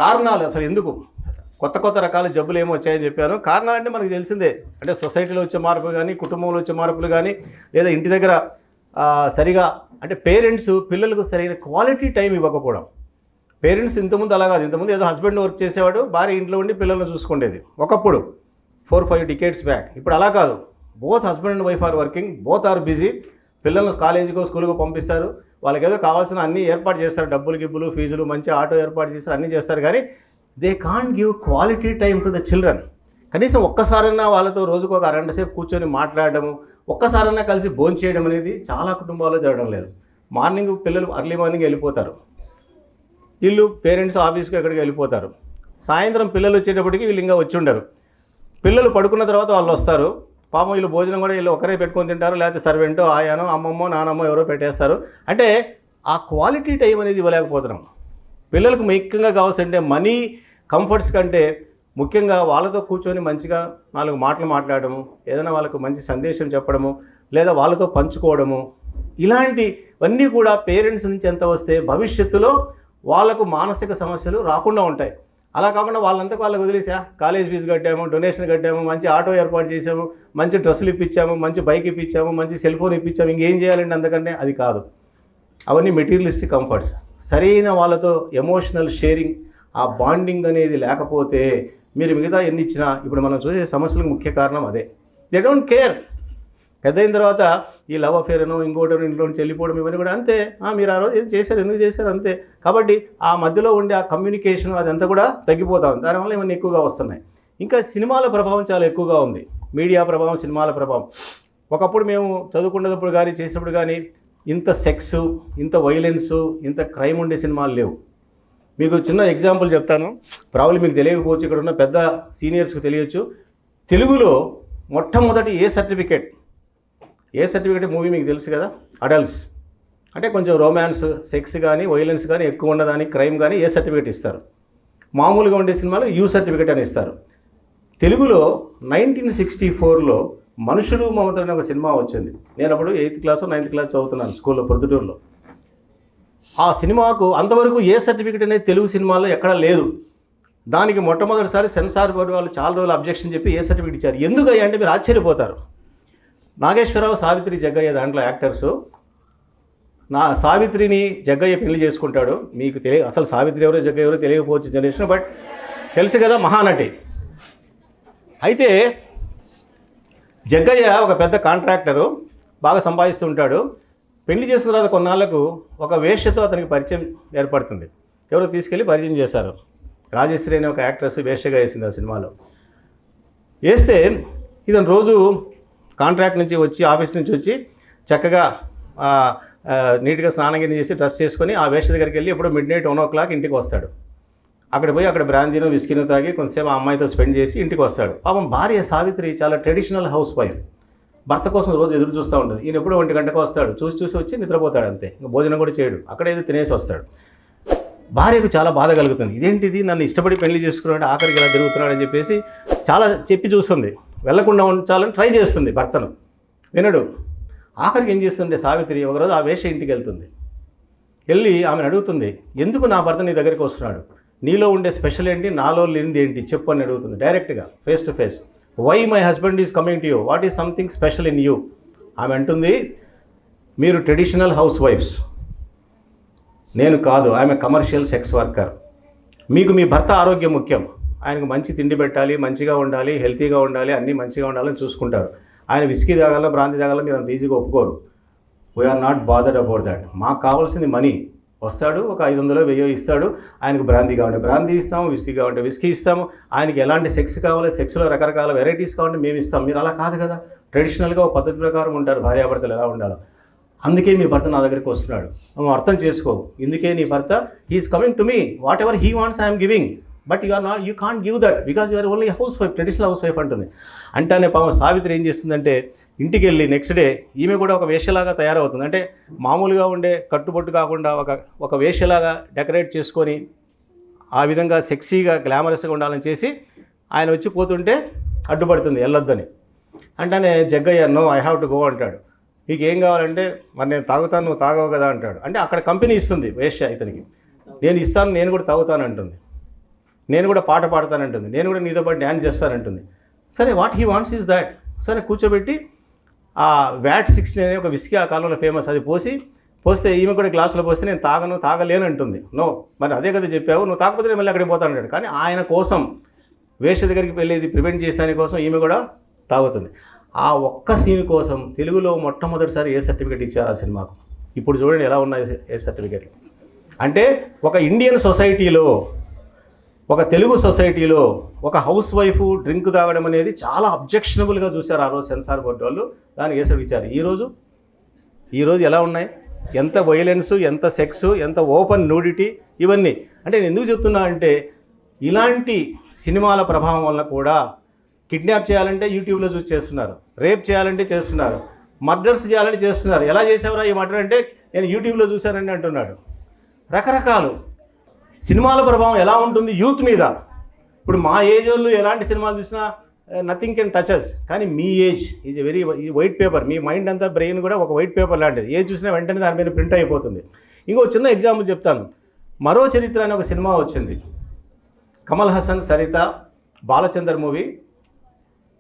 కారణాలు అసలు ఎందుకు కొత్త కొత్త రకాల జబ్బులు ఏమో వచ్చాయని చెప్పాను. కారణాలు అంటే మనకు తెలిసిందే, అంటే సొసైటీలో వచ్చే మార్పులు కానీ, కుటుంబంలో వచ్చే మార్పులు కానీ, లేదా ఇంటి దగ్గర సరిగా అంటే పేరెంట్స్ పిల్లలకు సరైన క్వాలిటీ టైం ఇవ్వకపోవడం. పేరెంట్స్ ఇంతకుముందు అలా కాదు, ఇంతకుముందు ఏదో హస్బెండ్ వర్క్ చేసేవాడు, భార్య ఇంట్లో ఉండి పిల్లలను చూసుకునేది ఒకప్పుడు 4-5 decades బ్యాక్. ఇప్పుడు అలా కాదు, both husband and wife are working, both are busy. పిల్లలను కాలేజీకో స్కూల్కో పంపిస్తారు, వాళ్ళకి ఏదో కావాల్సిన అన్నీ ఏర్పాటు చేస్తారు, డబ్బులు గిబ్బులు ఫీజులు మంచి ఆటో ఏర్పాటు చేస్తారు, అన్నీ చేస్తారు. కానీ they can't give quality time to the children. కనీసం ఒక్కసారైనా వాళ్ళతో రోజుకు ఒక అరగంట సేపు కూర్చొని మాట్లాడడము, ఒక్కసారైనా కలిసి భోంచేయడం అనేది చాలా కుటుంబాల్లో జరగడం లేదు. మార్నింగ్ పిల్లలు అర్లీ మార్నింగ్ వెళ్ళిపోతారు, వీళ్ళు పేరెంట్స్ ఆఫీస్కి ఎక్కడికి వెళ్ళిపోతారు. సాయంత్రం పిల్లలు వచ్చేటప్పటికి వీళ్ళు ఇంకా వచ్చి ఉండరు. పిల్లలు పడుకున్న తర్వాత వాళ్ళు వస్తారు, పాపం వీళ్ళు భోజనం కూడా వీళ్ళు ఒకరే పెట్టుకొని తింటారు, లేకపోతే సర్వెంటో ఆయానో అమ్మమ్మో నానమ్మో ఎవరో పెట్టేస్తారు. అంటే ఆ క్వాలిటీ టైం అనేది ఇవ్వలేకపోతున్నాం. పిల్లలకు ముఖ్యంగా కావాల్సింటే మనీ కంఫర్ట్స్ కంటే ముఖ్యంగా వాళ్ళతో కూర్చొని మంచిగా 4 మాటలు మాట్లాడము, ఏదైనా వాళ్ళకు మంచి సందేశం చెప్పడము, లేదా వాళ్ళతో పంచుకోవడము, ఇలాంటివన్నీ కూడా పేరెంట్స్ నుంచి ఎంత వస్తే భవిష్యత్తులో వాళ్ళకు మానసిక సమస్యలు రాకుండా ఉంటాయి. అలా కాకుండా వాళ్ళంతకు వాళ్ళకి వదిలేసా, కాలేజ్ ఫీజు కట్టాము, డొనేషన్ కట్టాము, మంచి ఆటో ఏర్పాటు చేసాము, మంచి డ్రెస్సులు ఇప్పించాము, మంచి బైక్ ఇప్పించాము, మంచి సెల్ ఫోన్ ఇప్పించాము, ఇంకేం చేయాలండి అందుకంటే? అది కాదు. అవన్నీ మెటీరియలిస్టిక్ కంఫర్ట్స్. సరైన వాళ్ళతో ఎమోషనల్ షేరింగ్, ఆ బాండింగ్ అనేది లేకపోతే మీరు మిగతా ఎన్ని ఇచ్చినా, ఇప్పుడు మనం చూసే సమస్యలకు ముఖ్య కారణం అదే. They don't care. పెద్దయిన తర్వాత ఈ లవ్ అఫేర్ అనో ఇంకోటి ఇంట్లో నుంచి వెళ్ళిపోవడం, ఇవన్నీ కూడా అంతే. మీరు ఆ రోజు ఏం చేశారు, ఎందుకు చేశారు, అంతే. కాబట్టి ఆ మధ్యలో ఉండే ఆ కమ్యూనికేషన్ అదంతా కూడా తగ్గిపోతా ఉంది. దానివల్ల ఇవన్నీ ఎక్కువగా వస్తున్నాయి. ఇంకా సినిమాల ప్రభావం చాలా ఎక్కువగా ఉంది, మీడియా ప్రభావం, సినిమాల ప్రభావం. ఒకప్పుడు మేము చదువుకున్నప్పుడు కానీ చేసినప్పుడు కానీ ఇంత సెక్సు, ఇంత వైలెన్సు, ఇంత క్రైమ్ ఉండే సినిమాలు లేవు. మీకు చిన్న ఎగ్జాంపుల్ చెప్తాను, ప్రాబ్లం మీకు తెలియకపోవచ్చు, ఇక్కడ ఉన్న పెద్ద సీనియర్స్కి తెలియచ్చు. తెలుగులో మొట్టమొదటి ఏ సర్టిఫికేట్ మూవీ మీకు తెలుసు కదా, అడల్ట్స్ అంటే కొంచెం రొమాన్స్, సెక్స్ కానీ వైలెన్స్ కానీ ఎక్కువ ఉన్నదాన్ని, క్రైమ్ కానీ ఏ సర్టిఫికేట్ ఇస్తారు? మామూలుగా ఉండే సినిమాలు యూ సర్టిఫికేట్ అని ఇస్తారు. తెలుగులో 1964లో మనుషులు మమతలు అనే ఒక సినిమా వచ్చింది. నేను అప్పుడు 8th క్లాస్ 9th క్లాస్ చదువుతున్నాను స్కూల్లో, ప్రొద్దుటూరులో. ఆ సినిమాకు అంతవరకు ఏ సర్టిఫికేట్ అనేది తెలుగు సినిమాలో ఎక్కడా లేదు. దానికి మొట్టమొదటిసారి సెన్సార్ బోర్డు వాళ్ళు చాలా రోజులు అబ్జెక్షన్ చెప్పి ఏ సర్టిఫికేట్ ఇచ్చారు. ఎందుకయ్యా అంటే మీరు ఆశ్చర్యపోతారు. నాగేశ్వరరావు, సావిత్రి, జగ్గయ్య దాంట్లో యాక్టర్సు. సావిత్రిని జగ్గయ్య పెళ్లి చేసుకుంటాడు. మీకు అసలు సావిత్రి ఎవరో జగ్గయ్య ఎవరో తెలియకపోవచ్చు జనరేషన్, బట్ తెలుసు కదా, మహానటి. అయితే జగ్గయ్య ఒక పెద్ద కాంట్రాక్టరు, బాగా సంపాదిస్తూ ఉంటాడు. పెళ్లి చేసుకున్న తర్వాత కొన్నాళ్లకు ఒక వేశ్యతో అతనికి పరిచయం ఏర్పడుతుంది. ఎవరో తీసుకెళ్ళి పరిచయం చేశారు. రాజశ్రీ అనే ఒక యాక్ట్రెస్ వేశ్యగా వేసింది ఆ సినిమాలో. వేస్తే ఇతను రోజు కాంట్రాక్ట్ నుంచి వచ్చి, ఆఫీస్ నుంచి వచ్చి చక్కగా నీట్గా స్నానం చేసి డ్రెస్ చేసుకొని ఆ వేశ్య దగ్గరికి వెళ్ళి ఎప్పుడో midnight 1 o'clock ఇంటికి వస్తాడు. అక్కడ పోయి అక్కడ బ్రాందీనో విస్కీనో తాగి కొంతసేపు ఆ అమ్మాయితో స్పెండ్ చేసి ఇంటికి వస్తాడు. పాపం భార్య సావిత్రి చాలా ట్రెడిషనల్ హౌస్ వైఫ్, భర్త కోసం రోజు ఎదురు చూస్తూ ఉంటుంది. ఈయన ఎప్పుడో 1 గంటకు వస్తాడు, చూసి వచ్చి నిద్రపోతాడు అంతే, ఇంకా భోజనం కూడా చేయడు, అక్కడ ఏదో తినేసి వస్తాడు. భార్యకు చాలా బాధ కలుగుతుంది. ఇదేంటిది, నన్ను ఇష్టపడి పెళ్లి చేసుకున్నాడు, ఆఖరికి ఇలా తిరుగుతున్నాడు అని చెప్పేసి చాలా చెప్పి చూస్తుంది, వెళ్లకుండా ఉంచాలని ట్రై చేస్తుంది భర్తను, వినడు. ఆఖరికి ఏం చేస్తుంటే సావిత్రి ఒకరోజు ఆ వేశ్య ఇంటికి వెళ్తుంది. వెళ్ళి ఆమెను అడుగుతుంది, ఎందుకు నా భర్త నీ దగ్గరికి వస్తున్నాడు, నీలో ఉండే స్పెషల్ ఏంటి, నాలో లేనిది ఏంటి చెప్పు అని అడుగుతుంది డైరెక్ట్గా, face to face. Why my husband is coming to you, what is something special in you. ఆమె అంటుంది, మీరు ట్రెడిషనల్ హౌస్ వైఫ్స్, నేను కాదు, ఆమె కమర్షియల్ సెక్స్ వర్కర్. మీకు మీ భర్త ఆరోగ్యం ముఖ్యం, ఆయనకు మంచి తిండి పెట్టాలి, మంచిగా ఉండాలి, హెల్తీగా ఉండాలి, అన్నీ మంచిగా ఉండాలని చూసుకుంటారు. ఆయన విస్కీ తాగాల, బ్రాంతి తాగాల మీరు అంత ఈజీగా ఒప్పుకోరు. We are not bothered about that. మాకు కావాల్సింది మనీ. వస్తాడు, ఒక 500 1000 ఇస్తాడు, ఆయనకు బ్రాంతి కావాలంటే బ్రాంతి ఇస్తాము, విస్కీ కావాలంటే విస్కీ ఇస్తాము, ఆయనకి ఎలాంటి సెక్స్ కావాలి, సెక్స్లో రకరకాల వెరైటీస్ కావాలంటే మేము ఇస్తాం. మీరు అలా కాదు కదా, ట్రెడిషనల్గా ఒక పద్ధతి ప్రకారం ఉంటారు, భార్యాభర్తలు ఎలా ఉండాలో. అందుకే మీ భర్త నా దగ్గరికి వస్తున్నాడు, నువ్వు అర్థం చేసుకోవు. ఇందుకే నీ భర్త he is coming to me, whatever he wants I'm giving, but you can't give that because you're only housewife, traditional housewife అంటుంది. అంటేనే పాపం సావిత్రి ఏం చేస్తుందంటే ఇంటికి వెళ్ళి నెక్స్ట్ డే ఈమె కూడా ఒక వేశ్యలాగా తయారవుతుంది. అంటే మామూలుగా ఉండే కట్టుబొట్టు కాకుండా ఒక వేశ్యలాగా డెకరేట్ చేసుకొని ఆ విధంగా సెక్సీగా గ్లామరస్గా ఉండాలని చేసి ఆయన వచ్చి పోతుంటే అడ్డుపడుతుంది, వెళ్ళొద్దని. అంటేనే Jaggayya, no I have to go అంటాడు. మీకు ఏం కావాలంటే, మరి నేను తాగుతాను, నువ్వు తాగవు కదా అంటాడు. అంటే అక్కడ కంపెనీ ఇస్తుంది వేశ్య ఇతనికి, నేను ఇస్తాను, నేను కూడా తాగుతాను అంటుంది. నేను కూడా పాట పాడతానంటుంది, నేను కూడా నీతో పాటు డ్యాన్స్ చేస్తానంటుంది. సరే what he wants is that. సరే కూర్చోబెట్టి ఆ వ్యాట్ 16 అనే ఒక విస్కీ ఆ కాలంలో ఫేమస్, అది పోస్తే ఈమె కూడా గ్లాసులో పోస్తే నేను తాగలేను అంటుంది. నో, మరి అదే కదా చెప్పావు, నువ్వు తాగకపోతే నేను మళ్ళీ అక్కడికి పోతాను అంటాడు. కానీ ఆయన కోసం వేష దగ్గరికి వెళ్ళేది ప్రివెంట్ చేసేదాని కోసం ఈమె కూడా తాగుతుంది. ఆ ఒక్క సీన్ కోసం తెలుగులో మొట్టమొదటిసారి ఏ సర్టిఫికేట్ ఇచ్చారు ఆ సినిమాకు. ఇప్పుడు చూడండి ఎలా ఉన్నాయి ఏ సర్టిఫికేట్లు. అంటే ఒక ఇండియన్ సొసైటీలో, ఒక తెలుగు సొసైటీలో ఒక హౌస్ వైఫ్ డ్రింక్ తాగడం అనేది చాలా అబ్జెక్షనబుల్గా చూశారు ఆ రోజు సెన్సార్ బోర్డు వాళ్ళు, దానికి ఏ సర్టిఫికేట్ ఇచ్చారు. ఈరోజు ఎలా ఉన్నాయి, ఎంత వైలెన్స్, ఎంత సెక్స్, ఎంత ఓపెన్ న్యూడిటీ, ఇవన్నీ. అంటే నేను ఎందుకు చెప్తున్నా అంటే ఇలాంటి సినిమాల ప్రభావం వల్ల కూడా కిడ్నాప్ చేయాలంటే యూట్యూబ్లో చూసి చేస్తున్నారు, రేప్ చేయాలంటే చేస్తున్నారు, మర్డర్స్ చేయాలంటే చేస్తున్నారు. ఎలా చేసేవరా ఈ మర్డర్ అంటే నేను యూట్యూబ్లో చూశానండి అంటున్నాడు. రకరకాలు సినిమాల ప్రభావం ఎలా ఉంటుంది యూత్ మీద. ఇప్పుడు మా ఏజ్ వాళ్ళు ఎలాంటి సినిమాలు చూసినా నథింగ్ కెన్ టచ్ అస్. కానీ మీ age is a very white paper, మీ మైండ్ అంతా బ్రెయిన్ కూడా ఒక వైట్ పేపర్ లాంటిది. ఏది చూసినా వెంటనే దాని మీద ప్రింట్ అయిపోతుంది. ఇంకో చిన్న ఎగ్జాంపుల్ చెప్తాను. మరో చరిత్ర అనే ఒక సినిమా వచ్చింది, కమల్ హాసన్, సరిత, బాలచందర్ మూవీ.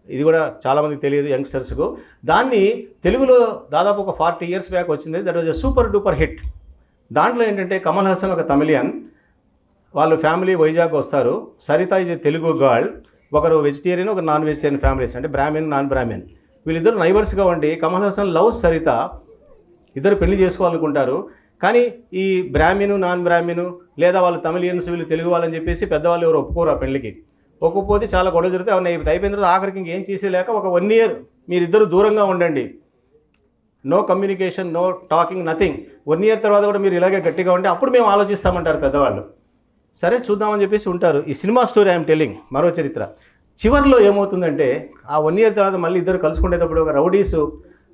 ఇది కూడా చాలామందికి తెలియదు యంగ్స్టర్స్కు. దాన్ని తెలుగులో దాదాపు ఒక 40 years బ్యాక్ వచ్చింది. That was a super duper hit. దాంట్లో ఏంటంటే కమల్ హాసన్ ఒక తమిళియన్, వాళ్ళు ఫ్యామిలీ వైజాగ్ వస్తారు. సరిత ఇది తెలుగు గర్ల్, ఒకరు వెజిటేరియన్, ఒక నాన్ వెజిటేరియన్ ఫ్యామిలీస్, అంటే బ్రాహ్మణ్ నాన్ బ్రాహ్మణ్. వీళ్ళిద్దరు నైబర్స్గా ఉండి కమల్ హాసన్ లవ్స్ సరిత, ఇద్దరు పెళ్లి చేసుకోవాలనుకుంటారు. కానీ ఈ బ్రాహ్మణు నాన్ బ్రాహ్మణు లేదా వాళ్ళు తమిళియన్స్ వీళ్ళు తెలుగు వాళ్ళని చెప్పేసి పెద్దవాళ్ళు ఎవరు ఒప్పుకోరు ఆ పెళ్లికి. ఒప్పుకోతే చాలా గొడవ జరిగితే అవన్నీ అయిపోయిన తర్వాత ఆఖరికి ఇంకేం చేసేలేక ఒక 1 year మీరిద్దరు దూరంగా ఉండండి, no communication, no talking, nothing. 1 year తర్వాత కూడా మీరు ఇలాగే గట్టిగా ఉంటే అప్పుడు మేము ఆలోచిస్తామంటారు పెద్దవాళ్ళు. సరే చూద్దామని చెప్పేసి ఉంటారు. ఈ సినిమా స్టోరీ ఐఎమ్ టెల్లింగ్, మరో చరిత్ర. చివరిలో ఏమవుతుందంటే ఆ 1 year తర్వాత మళ్ళీ ఇద్దరు కలుసుకునేటప్పుడు ఒక రౌడీసు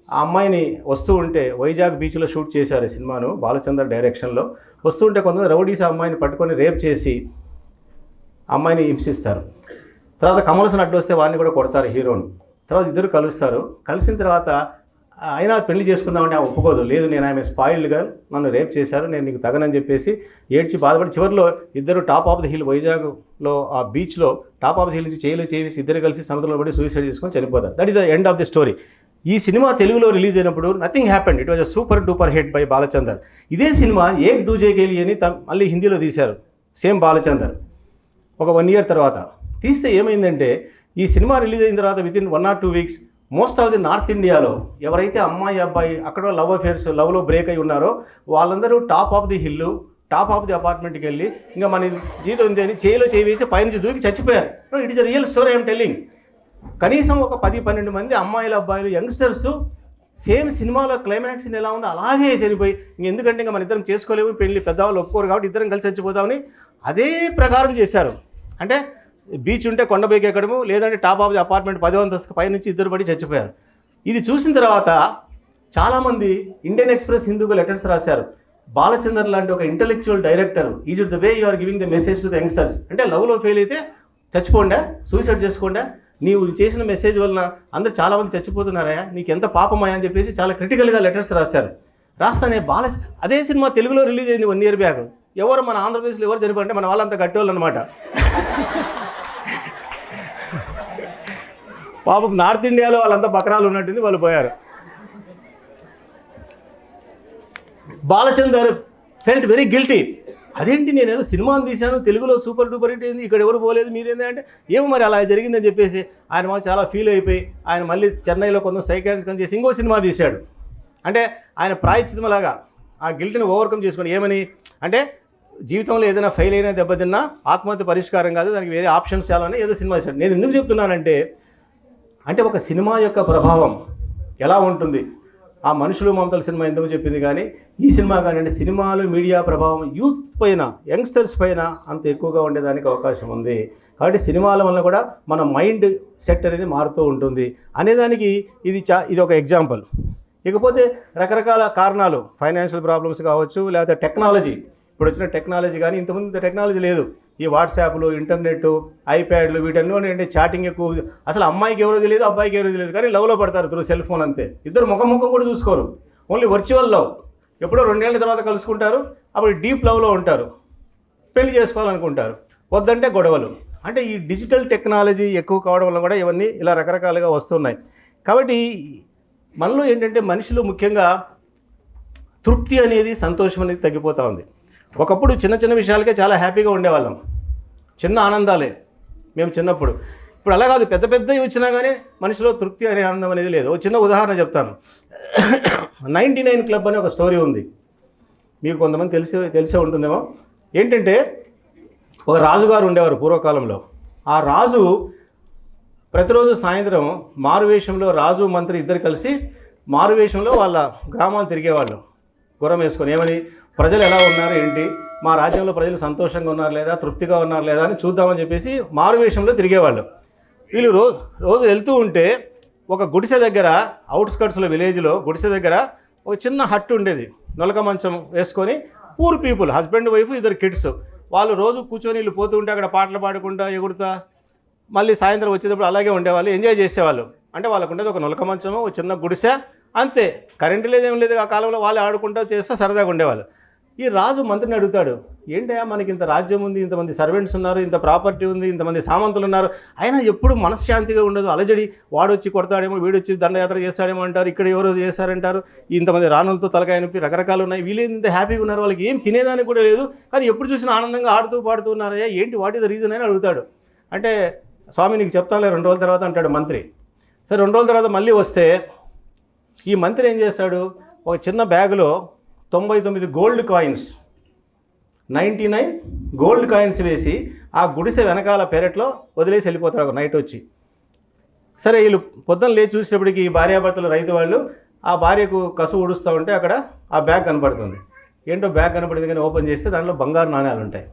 ఆ అమ్మాయిని వస్తూ ఉంటే, వైజాగ్ బీచ్లో షూట్ చేశారు ఈ సినిమాను బాలచందర్ డైరెక్షన్లో. వస్తూ ఉంటే కొంతమంది రౌడీస్ ఆ అమ్మాయిని పట్టుకొని రేప్ చేసి అమ్మాయిని హింసిస్తారు. తర్వాత కమల్ హాసన్ అడ్డు వస్తే వాడిని కూడా కొడతారు హీరోను. తర్వాత ఇద్దరు కలుస్తారు. కలిసిన తర్వాత అయినా పెళ్లి చేసుకుందామంటే ఆమె ఒప్పుకోదు. లేదు నేను ఆమె స్పాయిల్డ్గా నన్ను రేప్ చేశారు, నేను నీకు తగనని చెప్పేసి ఏడ్చి బాధపడి చివరిలో ఇద్దరు టాప్ ఆఫ్ ది హిల్, వైజాగ్లో ఆ బీచ్లో టాప్ ఆఫ్ ది హిల్ నుంచి చేసి ఇద్దరు కలిసి సముద్రంలో పడి సూసైడ్ చేసుకొని చనిపోతారు. That is the end of the story. ఈ సినిమా తెలుగులో రిలీజ్ అయినప్పుడు nothing happened, it was a super duper hit by Balachander. ఇదే సినిమా ఏక్ దూజే కే లియే అని మళ్ళీ హిందీలో తీశారు, సేమ్ బాలచందర్. ఒక 1 year తర్వాత తీస్తే ఏమైందంటే ఈ సినిమా రిలీజ్ అయిన తర్వాత within 1 or 2 weeks most of the north ఇండియాలో ఎవరైతే అమ్మాయి అబ్బాయి అక్కడ లవ్ అఫేర్స్ లవ్లో బ్రేక్ అయి ఉన్నారో వాళ్ళందరూ top of the hill, top of the అపార్ట్మెంట్కి వెళ్ళి ఇంకా మన జీతం ఉంది అని చేయిలో చేయి వేసి పైనుంచి దూకి చచ్చిపోయారు. It is a real story I'm telling. కనీసం ఒక 10-12 మంది అమ్మాయిలు అబ్బాయిలు యంగ్స్టర్స్ సేమ్ సినిమాలో క్లైమాక్స్ ఎలా ఉందో అలాగే చనిపోయి ఎందుకంటే ఇంకా మన ఇద్దరం చేసుకోలేము, పెళ్ళి పెద్దవాళ్ళు ఒప్పుకోరు కాబట్టి ఇద్దరం కలిసి చచ్చిపోతామని అదే ప్రకారం చేశారు. అంటే బీచ్ ఉంటే కొండపైకి ఎక్కడము, లేదంటే టాప్ ఆఫ్ ది అపార్ట్మెంట్ 10వ అంతస్తు పై నుంచి ఇద్దరు పడి చచ్చిపోయారు. ఇది చూసిన తర్వాత చాలామంది ఇండియన్ ఎక్స్ప్రెస్ హిందూగా లెటర్స్ రాశారు. బాలచందర్ లాంటి ఒక intellectual director, is it the way you are giving the message to the youngsters. అంటే లవ్లో ఫెయిల్ అయితే చచ్చిపోండా, సూసైడ్ చేసుకోండా, నీవు చేసిన మెసేజ్ వలన అందరు చాలామంది చచ్చిపోతున్నారా, నీకు ఎంత పాపమయ్యా అని చెప్పేసి చాలా క్రిటికల్గా లెటర్స్ రాశారు. రాస్తానే అదే సినిమా తెలుగులో రిలీజ్ అయింది 1 year బ్యాక్. ఎవరు మన ఆంధ్రప్రదేశ్లో ఎవరు చనిపోయారంటే మన వాళ్ళంతా గట్టేవాళ్ళు అనమాట. పాపం నార్త్ ఇండియాలో వాళ్ళంతా బకరాలు ఉన్నట్టుంది, వాళ్ళు పోయారు. Balachander felt very guilty. అదేంటి నేను ఏదో సినిమాని తీశాను తెలుగులో సూపర్ డూపర్ హిట్ అయింది, ఇక్కడ ఎవరు పోలేదు మీరేంది అంటే ఏమో మరి అలా జరిగిందని చెప్పేసి ఆయన మాకు చాలా ఫీల్ అయిపోయి ఆయన మళ్ళీ చెన్నైలో కొంత సైకాట్రిస్ట్ చేసి ఇంకో సినిమా తీశాడు. అంటే ఆయన ప్రాయశ్చిత్తమలాగా ఆ గిల్ట్ని ఓవర్కమ్ చేసుకొని ఏమని అంటే జీవితంలో ఏదైనా ఫెయిల్ అయినా దెబ్బతిన్నా ఆత్మహత్య పరిష్కారం కాదు, దానికి వేరే ఆప్షన్స్ చాలా అని ఏదో సినిమా తీశాడు. నేను ఎందుకు చెప్తున్నానంటే అంటే ఒక సినిమా యొక్క ప్రభావం ఎలా ఉంటుంది, ఆ మనుషులు మమతల సినిమా ఎందుకు చెప్పింది కానీ ఈ సినిమా కానీ అంటే సినిమాలు మీడియా ప్రభావం యూత్ పైన యంగ్స్టర్స్ పైన అంత ఎక్కువగా ఉండేదానికి అవకాశం ఉంది. కాబట్టి సినిమాల వల్ల కూడా మన మైండ్ సెట్ అనేది మారుతూ ఉంటుంది అనేదానికి ఇది ఒక ఎగ్జాంపుల్. ఇకపోతే రకరకాల కారణాలు, ఫైనాన్షియల్ ప్రాబ్లమ్స్ కావచ్చు, లేకపోతే టెక్నాలజీ. ఇప్పుడు వచ్చిన టెక్నాలజీ కానీ ఇంతకుముందు టెక్నాలజీ లేదు. ఈ వాట్సాప్లు, ఇంటర్నెట్, ఐప్యాడ్లు వీటన్నీ అంటే చాటింగ్ ఎక్కువ. అసలు అమ్మాయికి ఎవరో తెలియదు, అబ్బాయికి ఎవరో తెలియదు, కానీ లవ్లో పడతారు త్రూ సెల్ ఫోన్ అంతే. ఇద్దరు ముఖం కూడా చూసుకోరు, ఓన్లీ వర్చువల్ లవ్. ఎప్పుడో 2 ఏళ్ల తర్వాత కలుసుకుంటారు, అప్పుడు డీప్ లవ్లో ఉంటారు, పెళ్లి చేసుకోవాలనుకుంటారు. వద్దంటే గొడవలు. అంటే ఈ డిజిటల్ టెక్నాలజీ ఎక్కువ కావడం వల్ల కూడా ఇవన్నీ ఇలా రకరకాలుగా వస్తున్నాయి. కాబట్టి మనలో ఏంటంటే మనిషిలో ముఖ్యంగా తృప్తి అనేది, సంతోషం అనేది తగ్గిపోతూ ఉంది. ఒకప్పుడు చిన్న చిన్న విషయాలకే చాలా హ్యాపీగా ఉండేవాళ్ళం, చిన్న ఆనందాలే మేము చిన్నప్పుడు. ఇప్పుడు అలా కాదు, పెద్ద పెద్దవి వచ్చినా కానీ మనిషిలో తృప్తి అనే ఆనందం అనేది లేదు. ఒక చిన్న ఉదాహరణ చెప్తాను. 99 క్లబ్ అనే ఒక స్టోరీ ఉంది, మీకు కొంతమంది తెలిసే ఉంటుందేమో. ఏంటంటే ఒక రాజుగారు ఉండేవారు పూర్వకాలంలో. ఆ రాజు ప్రతిరోజు సాయంత్రం మారువేషంలో, రాజు మంత్రి ఇద్దరు కలిసి మారువేషంలో వాళ్ళ గ్రామాలు తిరిగేవాళ్ళు గుర్రం వేసుకొని. ఏమని, ప్రజలు ఎలా ఉన్నారు ఏంటి, మా రాజ్యంలో ప్రజలు సంతోషంగా ఉన్నారు లేదా, తృప్తిగా ఉన్నారు లేదా అని చూద్దామని చెప్పేసి మారువేషంలో తిరిగేవాళ్ళు. వీళ్ళు రోజు వెళ్తూ ఉంటే ఒక గుడిసె దగ్గర, అవుట్స్కట్స్లో విలేజ్లో గుడిసె దగ్గర ఒక చిన్న హట్ ఉండేది, నొలక మంచం వేసుకొని పూర్ పీపుల్, హస్బెండ్ వైఫ్, ఇద్దరు కిడ్స్. వాళ్ళు రోజు కూర్చొని వీళ్ళు పోతూ ఉంటే అక్కడ పాటలు పాడుకుంటా ఎగురుతా మళ్ళీ సాయంత్రం వచ్చేటప్పుడు అలాగే ఉండేవాళ్ళు, ఎంజాయ్ చేసేవాళ్ళు. అంటే వాళ్ళకు ఉండేది ఒక నొలక మంచము, ఒక చిన్న గుడిసె, అంతే. కరెంటు లేదేం లేదు ఆ కాలంలో. వాళ్ళు ఆడుకుంటూ చేస్తే సరదాగా ఉండేవాళ్ళు. ఈ రాజు మంత్రిని అడుగుతాడు, ఏంటయ్యా మనకి ఇంత రాజ్యం ఉంది, ఇంతమంది సర్వెంట్స్ ఉన్నారు, ఇంత ప్రాపర్టీ ఉంది, ఇంతమంది సామంతులు ఉన్నారు, అయినా ఎప్పుడు మనశ్శాంతిగా ఉండదు, అలజడి. వాడొచ్చి కొడతాడేమో, వీడొచ్చి దండయాత్ర చేస్తాడేమో అంటారు, ఇక్కడ ఎవరో చేశారంటారు, ఇంతమంది రాణులతో తలకాయ నొప్పి రకరకాలు ఉన్నాయి, వీళ్ళు ఇంత హ్యాపీగా ఉన్నారు, వాళ్ళకి ఏం తినేదానికి కూడా లేదు, కానీ ఎప్పుడు చూసినా ఆనందంగా ఆడుతూ పాడుతూ ఉన్నారయ్యా, ఏంటి, వాట్ ఈస్ ద రీజన్ అని అడుగుతాడు. అంటే స్వామి నీకు చెప్తానులే 2 రోజుల తర్వాత అంటాడు మంత్రి. సరే 2 రోజుల తర్వాత మళ్ళీ వస్తే ఈ మంత్రి ఏం చేస్తాడు, ఒక చిన్న బ్యాగులో 99 గోల్డ్ కాయిన్స్, 99 గోల్డ్ కాయిన్స్ వేసి ఆ గుడిసె వెనకాల పెరట్లో వదిలేసి వెళ్ళిపోతాడు ఒక నైట్ వచ్చి. సరే వీళ్ళు పొద్దున్న లేచి చూసినప్పటికీ ఈ భార్యాభర్తలు, రైతు వాళ్ళు, ఆ భార్యకు కసు ఊడుస్తూ ఉంటే అక్కడ ఆ బ్యాగ్ కనపడుతుంది. ఏంటో బ్యాగ్ కనపడింది కానీ ఓపెన్ చేస్తే దాంట్లో బంగారు నాణ్యాలు ఉంటాయి.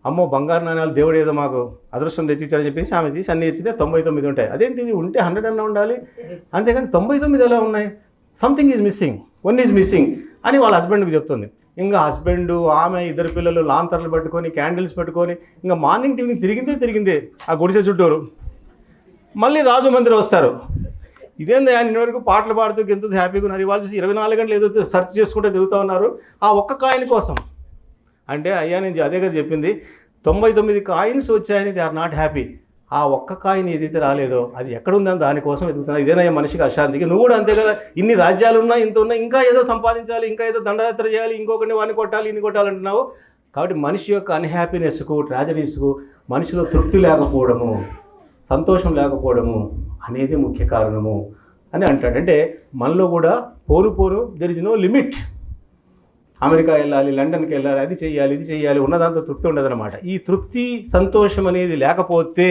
అమ్మో బంగారు నాణ్యాలు, దేవుడు ఏదో మాకు అదృష్టం తెచ్చిచ్చాడని చెప్పేసి ఆమె తీసి అన్నీ ఇచ్చితే 99 ఉంటాయి. అదేంటి, ఇది ఉంటే 100 అన్నా ఉండాలి, అంతేగాని 99 ఎలా ఉన్నాయి, something is missing, one is missing అని వాళ్ళ హస్బెండ్కి చెప్తుంది. ఇంకా హస్బెండ్, ఆమె, ఇద్దరు పిల్లలు లాంతర్లు పట్టుకొని, క్యాండిల్స్ పెట్టుకొని ఇంకా మార్నింగ్ టీవింగ్ తిరిగిందే ఆ గుడిసె చుట్టూరు. మళ్ళీ రాజు మంత్రి వస్తారు. ఇదేంది ఆయన వరకు పాటలు పాడుతూ ఎంతో హ్యాపీగా ఉన్నారు, ఇవాళ చూసి 24 గంటలు ఏదో సెర్చ్ చేసుకుంటూ తిరుగుతూ ఉన్నారు ఆ ఒక్క కాయిన్ కోసం. అంటే అయ్యా నేను అదే కదా చెప్పింది, 99 కాయిన్స్ వచ్చాయని దే ఆర్ నాట్ హ్యాపీ. ఆ ఒక్క కాయిన్ ఏదైతే రాలేదో అది ఎక్కడుందని దానికోసం ఎదుగుతున్నా. ఇదేనా మనిషికి అశాంతికి? నువ్వు కూడా అంతే కదా, ఇన్ని రాజ్యాలు ఉన్నా, ఇంత ఉన్నా, ఇంకా ఏదో సంపాదించాలి, ఇంకా ఏదో దండయాత్ర చేయాలి, ఇంకొకరిని వాడిని కొట్టాలి, ఇన్ని కొట్టాలంటున్నావు. కాబట్టి మనిషి యొక్క అన్హ్యాపీనెస్కు, ట్రాజడీస్కు, మనిషిలో తృప్తి లేకపోవడము, సంతోషం లేకపోవడము అనేది ముఖ్య కారణము అని అంటాడు. అంటే మనలో కూడా పోను there is no limit. America వెళ్ళాలి, లండన్కి వెళ్ళాలి, అది చేయాలి, ఇది చేయాలి, ఉన్నదాంతో తృప్తి ఉండదన్నమాట. ఈ తృప్తి, సంతోషం అనేది లేకపోతే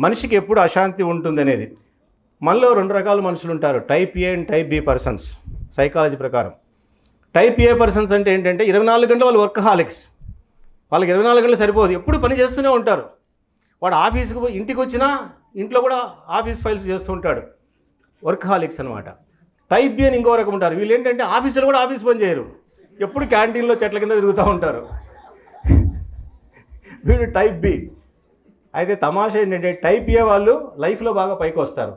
మనిషికి ఎప్పుడు అశాంతి ఉంటుంది అనేది. మనలో 2 రకాల మనుషులు ఉంటారు, type A and type B persons. Psychology ప్రకారం టైప్ ఏ పర్సన్స్ అంటే ఏంటంటే 24 గంటలు వాళ్ళు వర్కహాలిక్స్. వాళ్ళకి 24 గంటలు సరిపోదు, ఎప్పుడు పని చేస్తూనే ఉంటారు. వాడు ఆఫీస్కి పోయి ఇంటికి వచ్చినా ఇంట్లో కూడా ఆఫీస్ ఫైల్స్ చేస్తూ ఉంటాడు, వర్కహాలిక్స్ అనమాట. టైప్ బి అని ఇంకో రకం ఉంటారు, వీళ్ళు ఏంటంటే ఆఫీసులో కూడా ఆఫీస్ పని చేయరు, ఎప్పుడు క్యాంటీన్లో చెట్ల కింద తిరుగుతూ ఉంటారు, వీడు టైప్ బి. అయితే తమాషా ఏంటంటే టైప్ ఏ వాళ్ళు లైఫ్లో బాగా పైకి వస్తారు,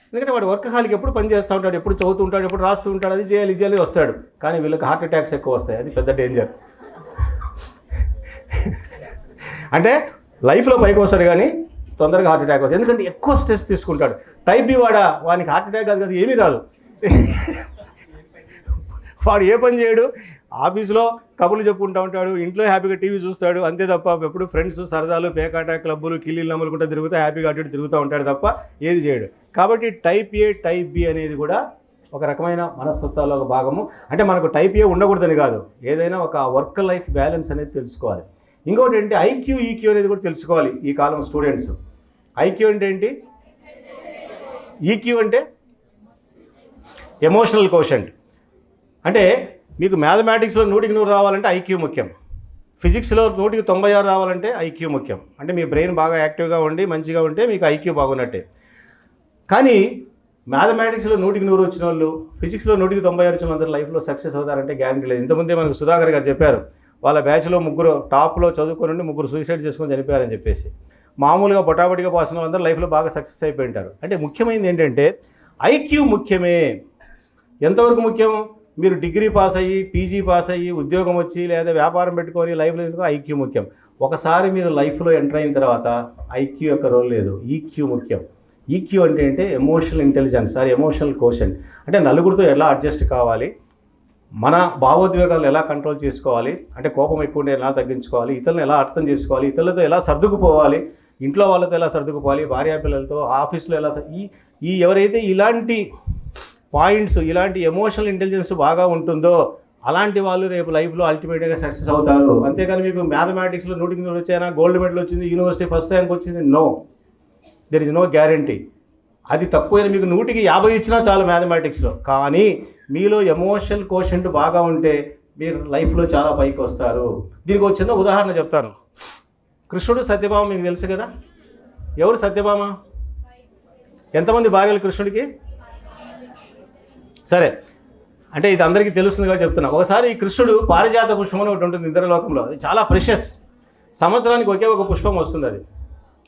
ఎందుకంటే వాడు వర్కహాలిక్, ఎప్పుడు పని చేస్తూ ఉంటాడు, ఎప్పుడు చదువుతూ ఉంటాడు, ఎప్పుడు రాస్తూ ఉంటాడు, అది చేయాలి, ఇది చేయాలి వస్తాడు. కానీ వీళ్ళకి హార్ట్ అటాక్స్ ఎక్కువ వస్తాయి, అది పెద్ద డేంజర్. అంటే లైఫ్లో పైకి వస్తాడు కానీ తొందరగా హార్ట్ అటాక్ వస్తుంది, ఎందుకంటే ఎక్కువ స్ట్రెస్ తీసుకుంటాడు. టైప్ బి వానికి హార్ట్ అటాక్ కాదు కదా, ఏమీ రాదు. వాడు ఏ పని చేయడు, ఆఫీస్లో కబుర్లు చెప్పుకుంటూ ఉంటాడు, ఇంట్లో హ్యాపీగా టీవీ చూస్తాడు, అంతే తప్ప ఎప్పుడు ఫ్రెండ్స్, సరదాలు, పేకాట, క్లబ్బులు, కిల్లీలు నమ్ములుకుంటూ తిరుగుతూ హ్యాపీగా అటు ఇటు తిరుగుతూ ఉంటాడు తప్ప ఏది చేయడు. కాబట్టి టైప్ ఏ, టైప్ బి అనేది కూడా ఒక రకమైన మనస్తత్వాల్లో ఒక భాగము. అంటే మనకు టైప్ ఏ ఉండకూడదని కాదు, ఏదైనా ఒక వర్క్ లైఫ్ బ్యాలెన్స్ అనేది తెలుసుకోవాలి. ఇంకోటి ఏంటి, ఐక్యూ, ఈక్యూ అనేది కూడా తెలుసుకోవాలి ఈ కాలం స్టూడెంట్స్. ఐక్యూ అంటే ఏంటి, ఈక్యూ అంటే ఎమోషనల్ కోషెంట్. అంటే మీకు మ్యాథమెటిక్స్లో 100కి 100 రావాలంటే ఐక్యూ ముఖ్యం, ఫిజిక్స్లో 100కి 96 రావాలంటే ఐక్యూ ముఖ్యం. అంటే మీ బ్రెయిన్ బాగా యాక్టివ్గా ఉండి మంచిగా ఉంటే మీకు ఐక్యూ బాగున్నట్టే. కానీ మ్యాథమెటిక్స్లో 100కి 100 వచ్చిన వాళ్ళు, ఫిజిక్స్లో 100కి 96 వచ్చిన అందరూ లైఫ్లో సక్సెస్ అవుతారంటే గ్యారంటీ లేదు. ఇంతకుముందే మనకు సుధాకర్ గారు చెప్పారు, వాళ్ళ బ్యాచ్లో 3 టాప్లో చదువుకొని 3 సూసైడ్ చేసుకొని చనిపోయారని చెప్పేసి. మామూలుగా పొటాపటిగా పాసిన వాళ్ళందరూ లైఫ్లో బాగా సక్సెస్ అయిపోయి ఉంటారు. అంటే ముఖ్యమైనది ఏంటంటే ఐక్యూ ముఖ్యమే. ఎంతవరకు ముఖ్యం, మీరు డిగ్రీ పాస్ అయ్యి పీజీ పాస్ అయ్యి ఉద్యోగం వచ్చి లేదా వ్యాపారం పెట్టుకొని లైఫ్లో ఎందుకు ఐక్యూ ముఖ్యం. ఒకసారి మీరు లైఫ్లో ఎంటర్ అయిన తర్వాత ఐక్యూ యొక్క రోల్ లేదు, ఈక్యూ ముఖ్యం. ఈక్యూ అంటే emotional intelligence or emotional quotient. అంటే నలుగురితో ఎలా అడ్జస్ట్ కావాలి, మన భావోద్వేగాలను ఎలా కంట్రోల్ చేసుకోవాలి, అంటే కోపం ఎక్కువ ఉంటే ఎలా తగ్గించుకోవాలి, ఇతరులను ఎలా అర్థం చేసుకోవాలి, ఇతరులతో ఎలా సర్దుకుపోవాలి, ఇంట్లో వాళ్ళతో ఎలా సర్దుకుపోవాలి, భార్యాపిల్లలతో, ఆఫీస్లో ఎలా ఈ ఎవరైతే ఇలాంటి పాయింట్స్, ఇలాంటి ఎమోషనల్ ఇంటెలిజెన్స్ బాగా ఉంటుందో అలాంటి వాళ్ళు రేపు లైఫ్లో అల్టిమేట్గా సక్సెస్ అవుతారు. అంతేగాని మీకు మ్యాథమెటిక్స్లో 100కి 100 వచ్చాయినా, గోల్డ్ మెడల్ వచ్చింది, యూనివర్సిటీ ఫస్ట్ ర్యాంక్ వచ్చింది, no, there is no guarantee. అది తక్కువైన మీకు 100కి 50 ఇచ్చినా చాలు మ్యాథమెటిక్స్లో. కానీ మీలో ఎమోషనల్ కోషెంట్ బాగా ఉంటే మీరు లైఫ్లో చాలా పైకి వస్తారు. దీనికి ఒక చిన్న ఉదాహరణ చెప్తాను. కృష్ణుడు సత్యభామ మీకు తెలుసు కదా. ఎవరు సత్యభామ? ఎంతమంది భార్యలు కృష్ణుడికి? సరే, అంటే ఇది అందరికీ తెలుస్తుంది కాబట్టి చెప్తున్నా. ఒకసారి ఈ కృష్ణుడు పారిజాత పుష్పం అని ఒకటి ఉంటుంది ఇంద్రలోకంలో, అది చాలా ప్రెషస్. సంవత్సరానికి ఒకే ఒక పుష్పం వస్తుంది, అది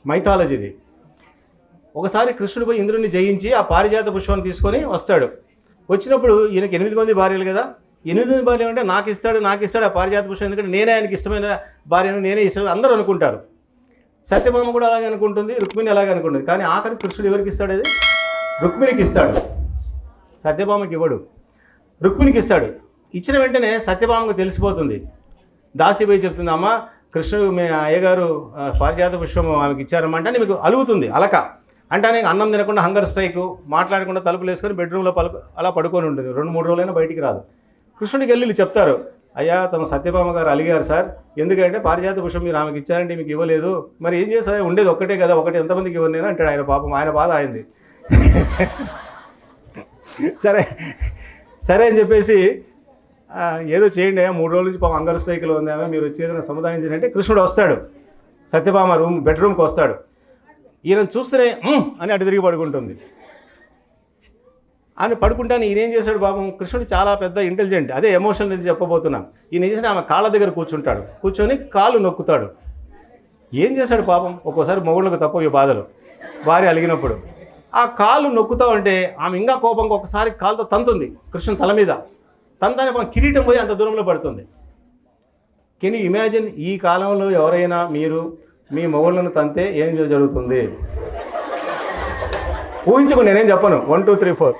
మైథాలజీది. ఒకసారి కృష్ణుడు పోయి ఇంద్రుడిని జయించి ఆ పారిజాత పుష్పాన్ని తీసుకొని వస్తాడు. వచ్చినప్పుడు ఈయనకి 8 మంది భార్యలు కదా. 8 మంది భార్యలు అంటే నాకు ఇస్తాడు ఆ పారిజాత పుష్పం, ఎందుకంటే నేనే ఆయనకి ఇష్టమైన భార్యను, నేనే ఇష్టం అందరూ అనుకుంటారు. సత్యభామ కూడా అలాగే అనుకుంటుంది, రుక్మిణి అలాగే అనుకుంటుంది. కానీ ఆఖరి కృష్ణుడు ఎవరికి ఇస్తాడు? అది రుక్మిణికి ఇస్తాడు, సత్యభామకి ఇవ్వడు, రుక్మిణికి ఇస్తాడు. ఇచ్చిన వెంటనే సత్యభామకు తెలిసిపోతుంది. దాసిపోయి చెప్తుంది, అమ్మ కృష్ణుడు మీ అయ్యగారు పారిజాత పుష్పం ఆమెకి ఇచ్చారమ్మ అంటే మీకు అలుగుతుంది. అలక అంటే అన్నం తినకుండా హంగర్ స్ట్రైక్, మాట్లాడకుండా తలుపులు వేసుకొని బెడ్రూమ్లో అలా పడుకొని ఉంటుంది. 2-3 రోజులైనా బయటికి రాదు. కృష్ణుడికి వెళ్ళి చెప్తారు, అయ్యా తమ సత్యభామ గారు అలిగారు సార్, ఎందుకంటే పారిజాత పుష్పం మీరు ఆమెకి ఇచ్చారంటే మీకు ఇవ్వలేదు, మరి ఏం చేస్తారు, ఉండేది ఒక్కటే కదా, ఒకటి ఎంతమందికి ఇవ్వను అంటాడు ఆయన. పాపం ఆయన బాధ అయింది. సరే అని చెప్పేసి ఏదో చేయండి, 3 రోజుల నుంచి పాపం హంగర్ స్ట్రైక్లో ఉందామే, మీరు వచ్చి ఏదైనా సముదాయం చేయండి అంటే కృష్ణుడు వస్తాడు, సత్యభామ బెడ్రూమ్కి వస్తాడు. ఈయన చూస్తేనే అని అటు తిరిగి పడుకుంటుంది. ఆయన పడుకుంటాను. ఈయన ఏం చేశాడు పాపం, కృష్ణుడు చాలా పెద్ద ఇంటెలిజెంట్, అదే ఎమోషన్ నుంచి చెప్పబోతున్నాం. ఈయన ఏం చేశాడు, ఆమె కాళ్ళ దగ్గర కూర్చుంటాడు, కూర్చొని కాళ్ళు నొక్కుతాడు. ఏం చేశాడు పాపం, ఒక్కోసారి మొగుళ్ళకు తప్ప ఈ బాధలు, భార్య అలిగినప్పుడు ఆ కాళ్ళు నొక్కుతా ఉంటే ఆమె ఇంకా కోపంగా ఒకసారి కాలుతో తంతుంది కృష్ణుని తల మీద. తంతానే కిరీటం పోయి అంత దూరంలో పడుతుంది. కెన్ యూ ఇమాజిన్, ఈ కాలంలో ఎవరైనా మీరు మీ మొగుళ్ళను తంతే ఏం జరుగుతుంది? ఊహించుకుని, నేనేం చెప్పను. 1 2 3 4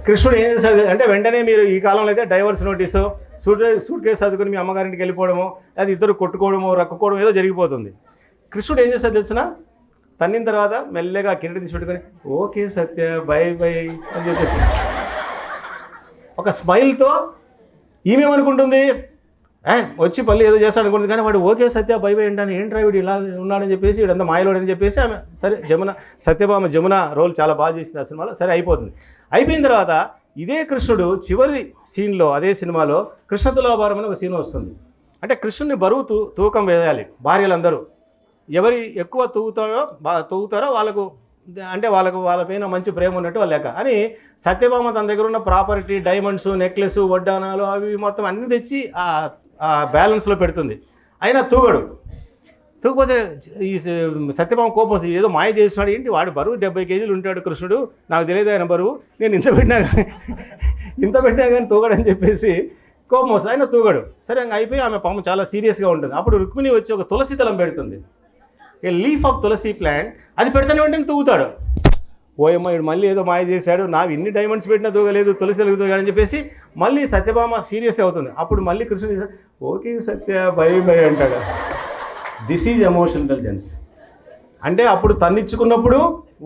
కృష్ణుడు ఏం చేశాడు అంటే వెంటనే మీరు ఈ కాలంలో అయితే డైవర్స్ నోటీసు, సూట్ కేసు చదువుకుని మీ అమ్మగారింటికి వెళ్ళిపోవడము, లేదా ఇద్దరు కొట్టుకోవడము, రక్కుకోవడం ఏదో జరిగిపోతుంది. కృష్ణుడు ఏం చేస్తాడు తెలిసిన, తన్నిన తర్వాత మెల్లగా కిరీటం తీసి పెట్టుకొని ఓకే సత్య బై బై అని చెప్పేసి ఒక స్మైల్తో ఈమెమనుకుంటుంది, వచ్చి పల్లి ఏదో చేస్తాడు అనుకుంటుంది. కానీ వాడు ఓకే సత్య బై బై అంటాను, ఏంట్రా వీడు ఇలా ఉన్నాడని చెప్పేసి, వీడంతా మాయలోడని చెప్పేసి ఆమె సరే సత్యభామ జమున రోల్ చాలా బాగా చేసింది ఆ సినిమాలో. సరే అయిపోతుంది. అయిపోయిన తర్వాత ఇదే కృష్ణుడు చివరి సీన్లో, అదే సినిమాలో కృష్ణ తులాభారం అని ఒక సీన్ వస్తుంది. అంటే కృష్ణుని బరువు తూకం వేయాలి భార్యలందరూ. ఎవరి ఎక్కువ తూగుతారో వాళ్ళకు, అంటే వాళ్ళపైన మంచి ప్రేమ ఉన్నట్టు వాళ్ళ లెక్క అని సత్యభామ తన దగ్గర ఉన్న ప్రాపర్టీ, డైమండ్స్, నెక్లెస్, వడ్డానాలు అవి మొత్తం అన్నీ తెచ్చి ఆ బ్యాలెన్స్లో పెడుతుంది. అయినా తూగపోతే ఈ సత్యభామ కోపం వస్తుంది, ఏదో మాయ చేస్తున్నాడు, ఏంటి వాడు బరువు 70 కేజీలు ఉంటాడు కృష్ణుడు, నాకు తెలియదు ఆయన బరువు, నేను ఇంత పెట్టినా కానీ తూగడని చెప్పేసి కోపం వస్తుంది. ఆయన తూగడు. సరే ఇంకా అయిపోయి ఆమె పాపం చాలా సీరియస్గా ఉంటుంది. అప్పుడు రుక్మిణి వచ్చి ఒక తులసి దళం పెడుతుంది, ఏ లీఫ్ ఆఫ్ తులసి ప్లాంట్, అది పెడతానే వెంటనే తూగుతాడు. ఓయమ్మ వీడు మళ్ళీ ఏదో మాయ చేశాడు, నావి ఇన్ని డైమండ్స్ పెట్టినా తూగలేదు, తులసి తూగాడని చెప్పేసి మళ్ళీ సత్యభామ సీరియస్ అవుతుంది. అప్పుడు మళ్ళీ కృష్ణుడు ఓకే సత్య బై బై అంటాడు. This is emotional intelligence. అంటే అప్పుడు తన్నిచ్చుకున్నప్పుడు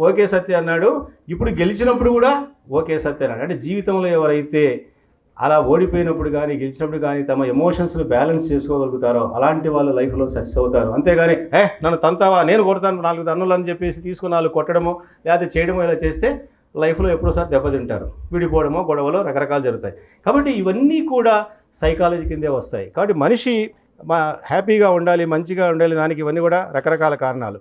ఓకే సత్య అన్నాడు, ఇప్పుడు గెలిచినప్పుడు కూడా ఓకే సత్య అన్నాడు. అంటే జీవితంలో ఎవరైతే అలా ఓడిపోయినప్పుడు కానీ గెలిచినప్పుడు కానీ తమ ఎమోషన్స్ని బ్యాలెన్స్ చేసుకోగలుగుతారో అలాంటి వాళ్ళు లైఫ్లో సక్సెస్ అవుతారు. అంతేగాని నన్ను తంతావా, నేను కొడతాను 4 తన్నులు అని చెప్పేసి తీసుకుని 4 కొట్టడమో లేకపోతే చేయడమో ఇలా చేస్తే లైఫ్లో ఎప్పుడోసారి దెబ్బతింటారు, విడిపోవడమో గొడవలో రకరకాలు జరుగుతాయి. కాబట్టి ఇవన్నీ కూడా సైకాలజీ కిందే వస్తాయి. కాబట్టి మనిషి హ్యాపీగా ఉండాలి, మంచిగా ఉండాలి, దానికి ఇవన్నీ కూడా రకరకాల కారణాలు.